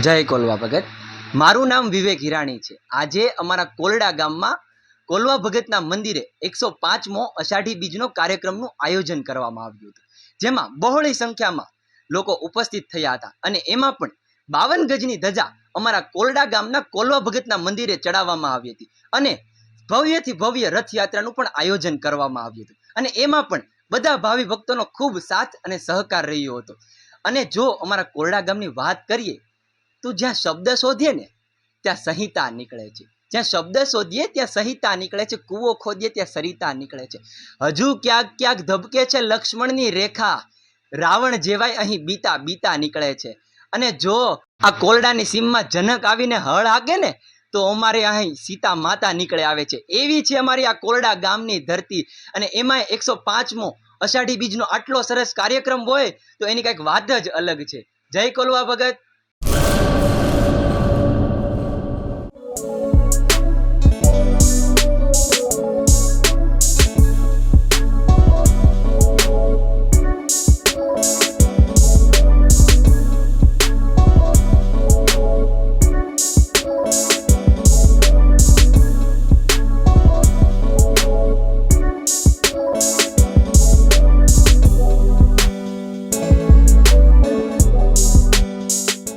જય કોલવા ભગત। મારું નામ વિવેક હિરાણી છે। આજે અમારા કોલડા ગામમાં કોલવા ભગતના મંદિરે 105મો અષાઢી બીજનો કાર્યક્રમનું આયોજન કરવામાં આવ્યું હતું, જેમાં બહોળી સંખ્યામાં લોકો ઉપસ્થિત થયા હતા અને એમાં પણ 52 ગજની ધજા અમારા કોલડા ગામના કોલવા ભગતના મંદિરે ચડાવવામાં આવી હતી અને ભવ્યથી ભવ્ય રથયાત્રાનું પણ આયોજન કરવામાં આવ્યું હતું અને એમાં પણ બધા ભાવિ ભક્તોનો ખૂબ સાથ અને સહકાર રહ્યો હતો। અને જો અમારા કોલડા ગામની વાત કરીએ તો જ્યાં શબ્દ શોધીએ ને ત્યાં સંહિતા નીકળે છે, જ્યાં શબ્દ શોધીએ ત્યાં સંહિતા નીકળે છે, કૂવો ખોદીએ ત્યાં સરિતા નીકળે છે। હજુ ક્યાંક ક્યાંક ધબકે છે લક્ષ્મણની રેખા, રાવણ જેવાય અહીં બીતા બીતા નીકળે છે। અને જો આ કોલડાની સીમમાં જનક આવીને હળ હાકે ને તો અમારે અહીં સીતા માતા નીકળે આવે છે। એવી છે અમારી આ કોલડા ગામની ધરતી। અને એમાંય 105મો અષાઢી બીજનો આટલો સરસ કાર્યક્રમ હોય તો એની કંઈક વાત જ અલગ છે। જય કોલવા ભગત।